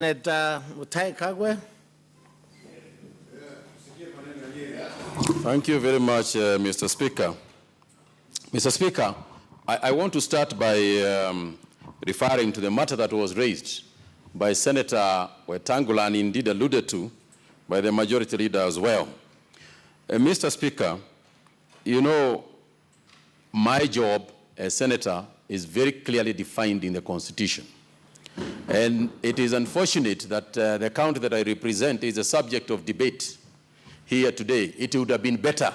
Mutahi Kagwe. Thank you very much, Mr. Speaker. Mr. Speaker, I want to start by referring to the matter that was raised by Senator Wetangula and indeed alluded to by the majority leader as well. Mr. Speaker, you know, my job as Senator is very clearly defined in the Constitution. And it is unfortunate that the county that I represent is a subject of debate here today. It would have been better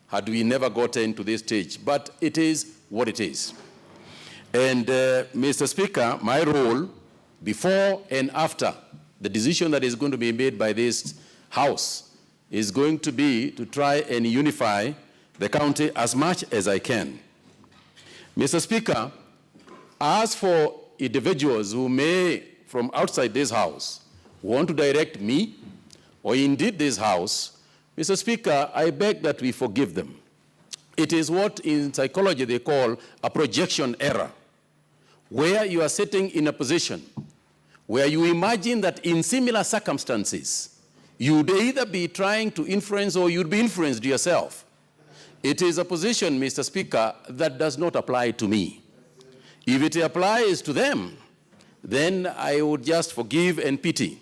had we never gotten to this stage, but it is what it is. And Mr. Speaker, my role before and after the decision that is going to be made by this House is going to be to try and unify the county as much as I can. Mr. Speaker, as for individuals who may, from outside this House, want to direct me or indeed this House, Mr. Speaker, I beg that we forgive them. It is what in psychology they call a projection error, where you are sitting in a position where you imagine that in similar circumstances, you would either be trying to influence or you'd be influenced yourself. It is a position, Mr. Speaker, that does not apply to me. If it applies to them, then I would just forgive and pity.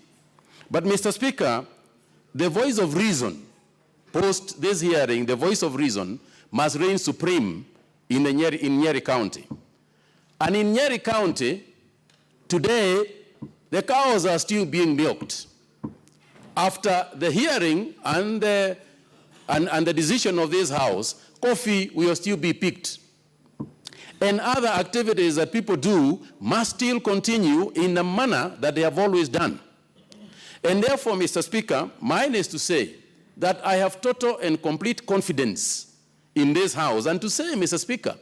But, Mr. Speaker, the voice of reason, post this hearing, the voice of reason must reign supreme in Nyeri County. And in Nyeri County, today, the cows are still being milked. After the hearing and the decision of this House, coffee will still be picked. And other activities that people do must still continue in the manner that they have always done. And therefore, Mr. Speaker, mine is to say that I have total and complete confidence in this House. And to say, Mr. Speaker,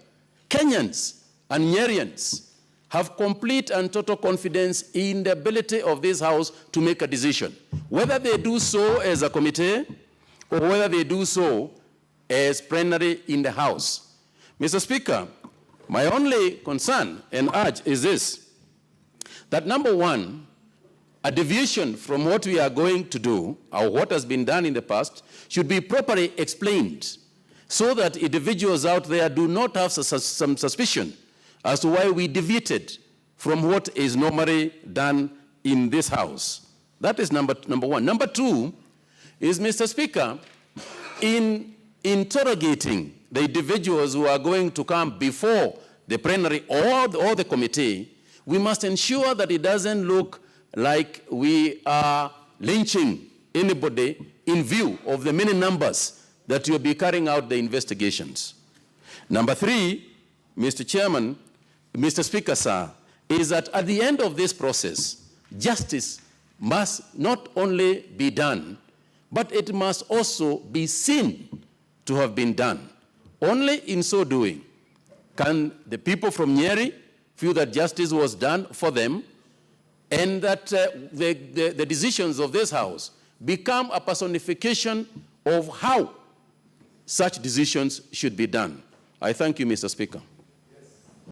Kenyans and Nyerians have complete and total confidence in the ability of this House to make a decision, whether they do so as a committee or whether they do so as plenary in the House. Mr. Speaker, my only concern and urge is this, that number one, a deviation from what we are going to do, or what has been done in the past, should be properly explained so that individuals out there do not have some suspicion as to why we deviated from what is normally done in this House. That is number one. Number two is, Mr. Speaker, in interrogating the individuals who are going to come before the plenary or the committee, we must ensure that it doesn't look like we are lynching anybody in view of the many numbers that will be carrying out the investigations. Number three, Mr. Chairman, Mr. Speaker, sir, is that at the end of this process, justice must not only be done, but it must also be seen to have been done. Only in so doing can the people from Nyeri feel that justice was done for them and that the decisions of this House become a personification of how such decisions should be done. I thank you, Mr. Speaker.